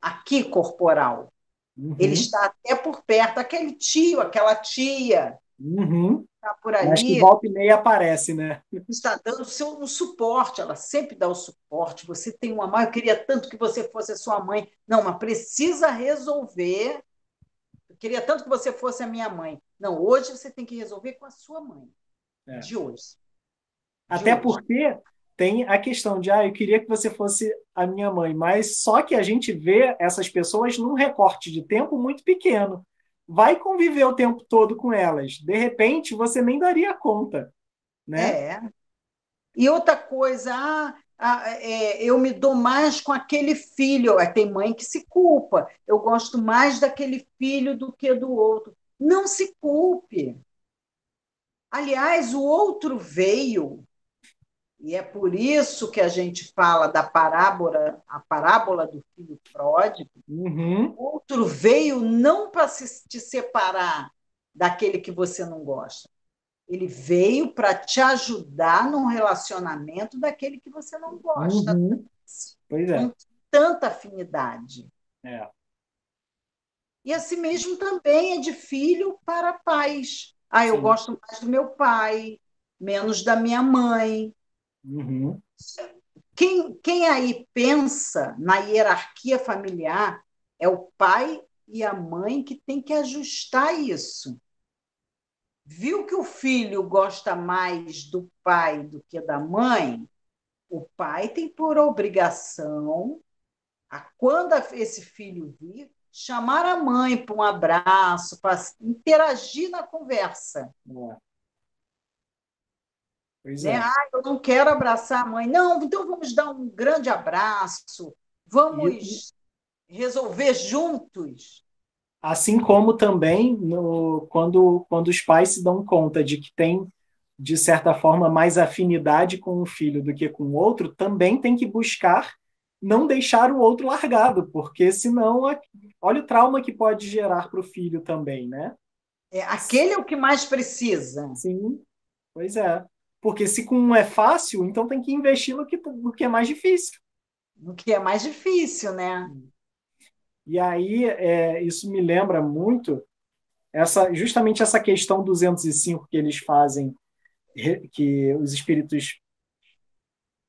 aqui corporal. Ele Uhum. está até por perto, aquele tio, aquela tia, Uhum. está por Mas que ali, volta e meia aparece, né? está dando o suporte, ela sempre dá o suporte. Você tem uma mãe, eu queria tanto que você fosse a sua mãe. Não, mas precisa resolver. Eu queria tanto que você fosse a minha mãe. Não, hoje você tem que resolver com a sua mãe. É. De hoje. De Até hoje. porque tem a questão de, eu queria que você fosse a minha mãe, mas só que a gente vê essas pessoas num recorte de tempo muito pequeno. Vai conviver o tempo todo com elas. De repente, você nem daria conta, né? É. E outra coisa, eu me dou mais com aquele filho. Tem mãe que se culpa. Eu gosto mais daquele filho do que do outro. Não se culpe. Aliás, o outro veio, e é por isso que a gente fala da parábola, a parábola do filho pródigo. Uhum, O outro veio não para te separar daquele que você não gosta. Ele veio para te ajudar num relacionamento daquele que você não gosta, uhum. Pois é. não tem tanta afinidade. É. E assim mesmo também é de filho para pais. Eu Sim. gosto mais do meu pai, menos da minha mãe. Uhum, Quem aí pensa na hierarquia familiar é o pai e a mãe que tem que ajustar isso. Viu que o filho gosta mais do pai do que da mãe? O pai tem por obrigação, quando esse filho vir, chamar a mãe para um abraço, para interagir na conversa. é. Pois Né? é. Eu não quero abraçar a mãe. Não, então vamos dar um grande abraço, E, vamos resolver juntos. assim como também quando os pais se dão conta de que tem, de certa forma, mais afinidade com um filho do que com o outro, também tem que buscar não deixar o outro largado, porque senão, olha o trauma que pode gerar para o filho também, né? Aquele é o que mais precisa, Sim, pois é. Porque se com um é fácil, então tem que investir no que é mais difícil. o que é mais difícil, né? E aí, isso me lembra muito justamente essa questão 205 que eles fazem, que os espíritos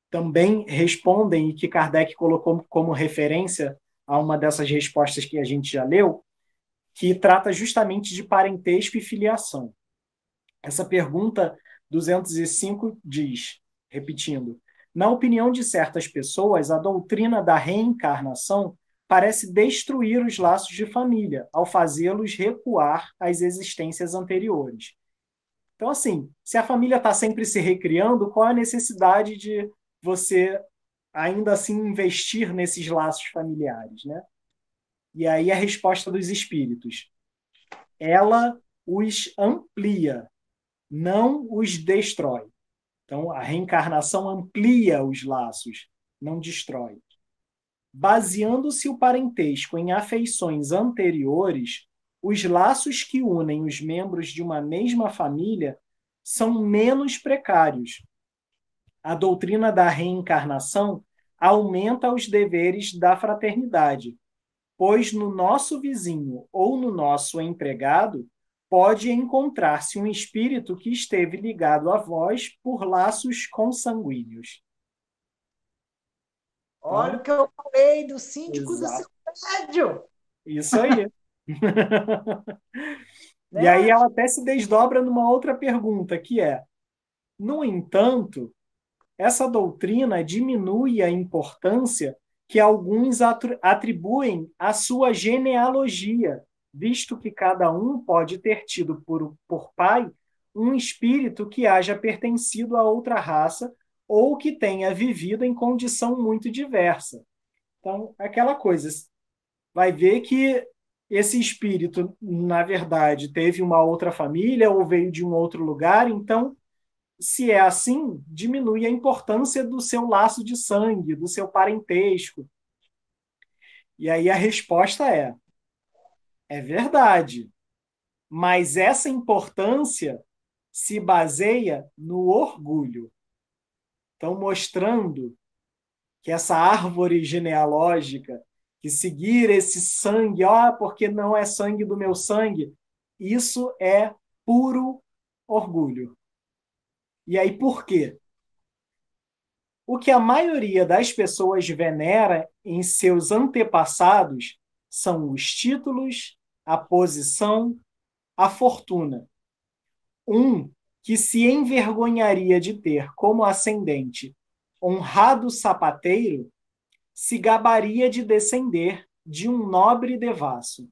também respondem e que Kardec colocou como referência a uma dessas respostas que a gente já leu, que trata justamente de parentesco e filiação. Essa pergunta 205 diz, repetindo: na opinião de certas pessoas, a doutrina da reencarnação parece destruir os laços de família, ao fazê-los recuar às existências anteriores. Então, assim, se a família está sempre se recriando, qual a necessidade de você ainda assim investir nesses laços familiares, né? E aí a resposta dos espíritos, ela os amplia, não os destrói. Então, a reencarnação amplia os laços, não destrói. Baseando-se o parentesco em afeições anteriores, os laços que unem os membros de uma mesma família são menos precários. A doutrina da reencarnação aumenta os deveres da fraternidade, pois no nosso vizinho ou no nosso empregado pode encontrar-se um espírito que esteve ligado a vós por laços consanguíneos. Olha o Então, que eu falei do síndico do seu exato. prédio, Isso aí. E aí né? ela até se desdobra numa outra pergunta, que é: no entanto, essa doutrina diminui a importância que alguns atribuem à sua genealogia, visto que cada um pode ter tido por pai um espírito que haja pertencido a outra raça ou que tenha vivido em condição muito diversa. Então, aquela coisa, vai ver que esse espírito, na verdade, teve uma outra família ou veio de um outro lugar, então se é assim, diminui a importância do seu laço de sangue, do seu parentesco. E aí a resposta é verdade, mas essa importância se baseia no orgulho. Estão mostrando que essa árvore genealógica, que seguir esse sangue, porque não é sangue do meu sangue, isso é puro orgulho. E aí, por quê? O que a maioria das pessoas venera em seus antepassados são os títulos, a posição, a fortuna. Um que se envergonharia de ter como ascendente honrado sapateiro se gabaria de descender de um nobre devasso.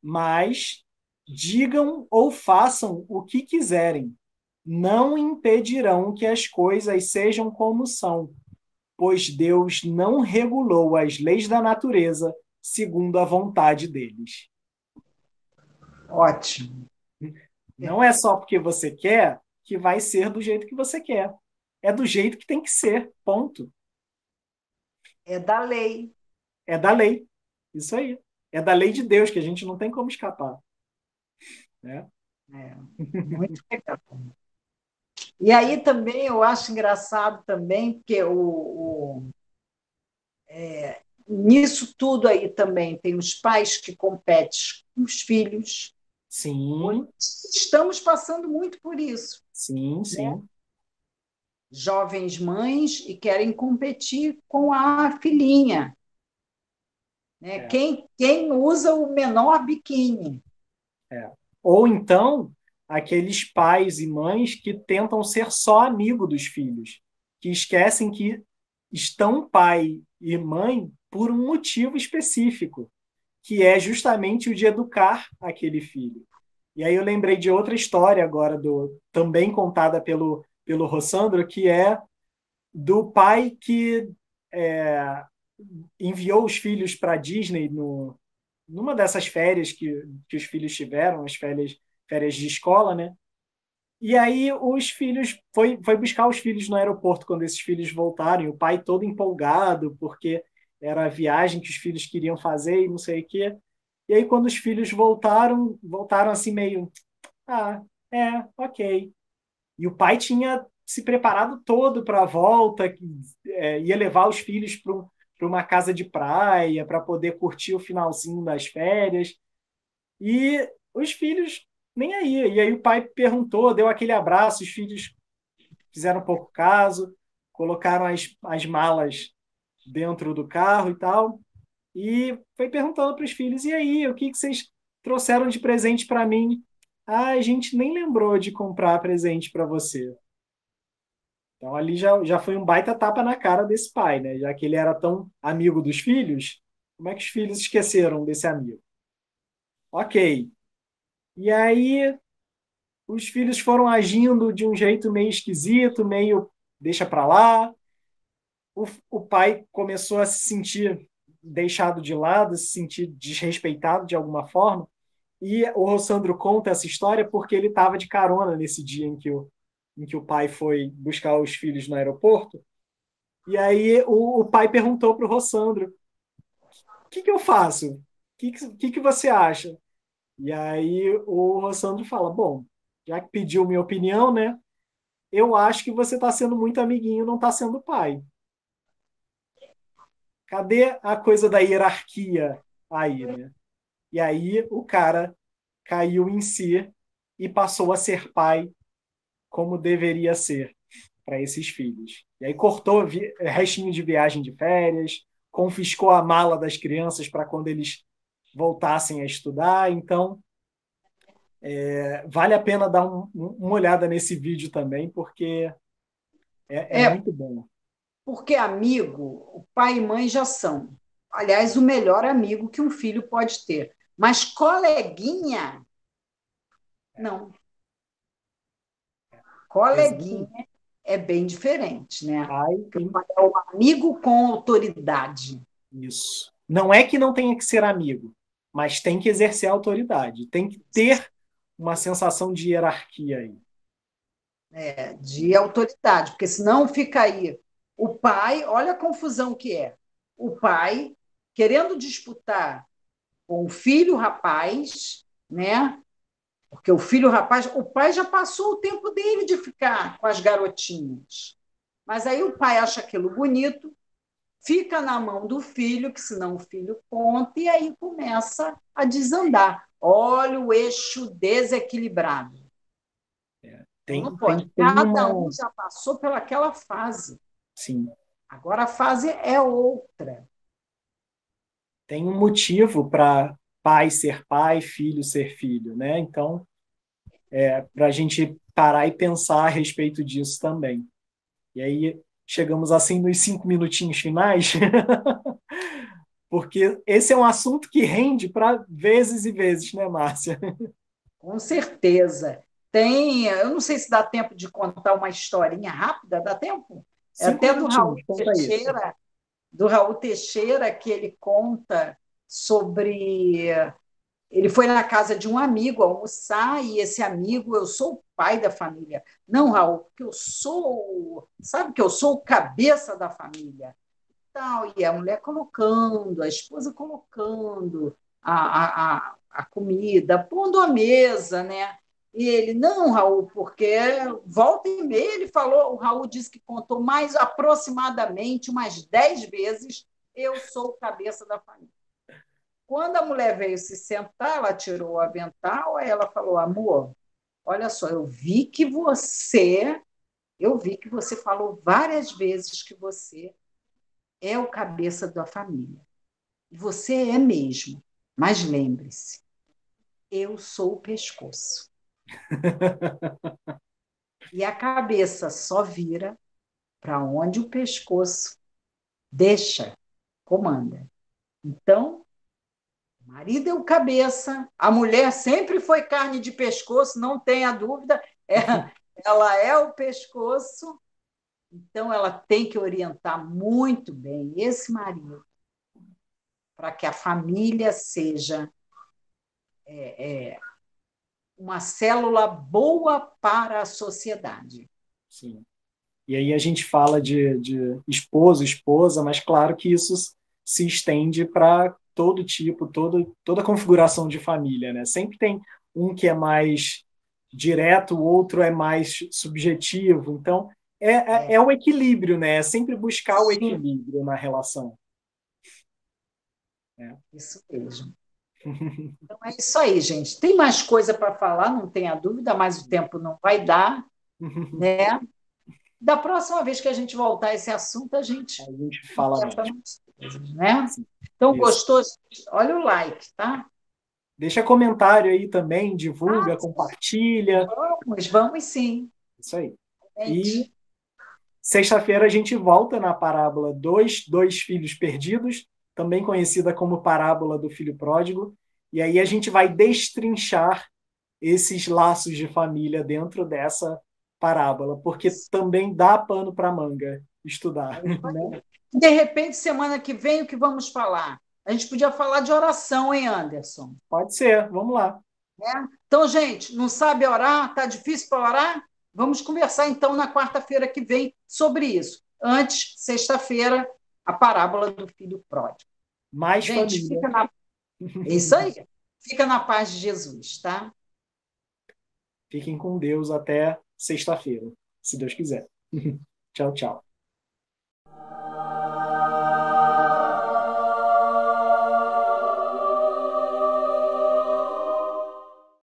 Mas digam ou façam o que quiserem, não impedirão que as coisas sejam como são, pois Deus não regulou as leis da natureza segundo a vontade deles. Ótimo. Não é só porque você quer que vai ser do jeito que você quer. É do jeito que tem que ser, ponto. É da lei. É da lei. Isso aí. É da lei de Deus, que a gente não tem como escapar. Né? É, muito legal. E aí também eu acho engraçado também, porque nisso tudo aí também tem os pais que competem com os filhos. Sim, Estamos passando muito por isso, sim, né? sim. Jovens mães e querem competir com a filhinha, né? É, Quem usa o menor biquíni. é. Ou então, aqueles pais e mães que tentam ser só amigo dos filhos, que esquecem que estão pai e mãe por um motivo específico, que é justamente o de educar aquele filho. E aí eu lembrei de outra história agora, também contada pelo Rossandro, que é do pai que é, enviou os filhos para a Disney numa dessas férias que os filhos tiveram, as férias de escola, né? E aí os filhos foi buscar os filhos no aeroporto quando esses filhos voltaram, e o pai todo empolgado porque era a viagem que os filhos queriam fazer e não sei o quê. E aí quando os filhos voltaram assim meio, ok. E o pai tinha se preparado todo para a volta, ia levar os filhos para uma casa de praia para poder curtir o finalzinho das férias. E os filhos nem aí. E aí o pai perguntou, deu aquele abraço, os filhos fizeram pouco caso, colocaram as malas dentro do carro e tal. E foi perguntando para os filhos: e aí, o que vocês trouxeram de presente para mim? Ah, a gente nem lembrou de comprar presente para você. Então ali já foi um baita tapa na cara desse pai, né? Já que ele era tão amigo dos filhos, como é que os filhos esqueceram desse amigo? Ok. E aí os filhos foram agindo de um jeito meio esquisito, meio deixa para lá. O pai começou a se sentir deixado de lado, se sentir desrespeitado de alguma forma. E o Rossandro conta essa história porque ele estava de carona nesse dia em que o pai foi buscar os filhos no aeroporto. E aí o pai perguntou para o Rossandro: o que eu faço? O que você acha? E aí o Rossandro fala: bom, já que pediu minha opinião, né? Eu acho que você está sendo muito amiguinho, não está sendo pai. Cadê a coisa da hierarquia aí, né? E aí o cara caiu em si e passou a ser pai como deveria ser para esses filhos. E aí cortou restinho de viagem de férias, confiscou a mala das crianças para quando eles voltassem a estudar. Então, vale a pena dar uma olhada nesse vídeo também, porque é É, muito bom. porque amigo, o pai e mãe já são. Aliás, o melhor amigo que um filho pode ter. Mas coleguinha, não. Exatamente. Coleguinha é bem diferente, né? Pai, É o amigo com autoridade. isso. Não é que não tenha que ser amigo, mas tem que exercer a autoridade. Tem que ter uma sensação de hierarquia aí. De autoridade, porque senão fica aí o pai, olha a confusão que é. O pai querendo disputar com o filho rapaz, né? Porque o filho rapaz, o pai já passou o tempo dele de ficar com as garotinhas. Mas aí o pai acha aquilo bonito, fica na mão do filho, que senão o filho conta, e aí começa a desandar. Olha o eixo desequilibrado. Então Tem, não pode. tem, tem Cada um uma. já passou pelaquela fase. Sim, Agora a fase é outra. tem um motivo para pai ser pai, filho ser filho, né? Então, para a gente parar e pensar a respeito disso também. E aí chegamos assim nos 5 minutinhos finais, porque esse é um assunto que rende para vezes e vezes, né, Márcia? Com certeza. Tem, eu não sei se dá tempo de contar uma historinha rápida, dá tempo? É Cinco até do Raul minutinhos, conta aí. Teixeira, do Raul Teixeira, que ele conta sobre. Ele foi na casa de um amigo almoçar, e esse amigo, eu sou o pai da família. Não, Raul, porque eu sou. Sabe que eu sou o cabeça da família. Tal, e a mulher colocando, a esposa colocando a comida, pondo a mesa, né? E ele, não, Raul, porque volta e meia ele falou, o Raul disse que contou mais aproximadamente umas 10 vezes, eu sou o cabeça da família. Quando a mulher veio se sentar, ela tirou o avental, aí ela falou, amor, olha só, eu vi que você falou várias vezes que você é o cabeça da família. E você é mesmo. Mas lembre-se, eu sou o pescoço. E a cabeça só vira para onde o pescoço deixa, comanda. Então, o marido é o cabeça, a mulher sempre foi carne de pescoço, não tenha dúvida, ela é o pescoço, então ela tem que orientar muito bem esse marido para que a família seja uma célula boa para a sociedade. Sim. E aí a gente fala de esposo, esposa, mas claro que isso se estende para todo tipo, toda configuração de família, né? Sempre tem um que é mais direto, o outro é mais subjetivo. Então, é o equilíbrio, né? É sempre buscar o Sim, equilíbrio na relação. Né? isso mesmo. Então é isso aí, gente. Tem mais coisa para falar, não tenha dúvida, mas o tempo não vai dar, né? Da próxima vez que a gente voltar a esse assunto, a A gente gente fala conversa mais. mais coisas, né? Sim, Então, isso. gostou? Olha o like, tá? Deixa comentário aí também, Ah, divulga, compartilha. vamos sim. Isso aí. E Gente, sexta-feira a gente volta na parábola dois filhos perdidos, também conhecida como parábola do filho pródigo, e aí a gente vai destrinchar esses laços de família dentro dessa parábola, porque também dá pano para manga estudar, né? de repente, semana que vem, o que vamos falar? A gente podia falar de oração, hein, Anderson? Pode ser, vamos lá. Né? Então, gente, não sabe orar? Está difícil para orar? Vamos conversar então na quarta-feira que vem sobre isso. Antes, sexta-feira, a parábola do filho pródigo. Mais Gente, família. é isso aí. Fica na paz de Jesus, tá? Fiquem com Deus até sexta-feira, se Deus quiser. Tchau, tchau.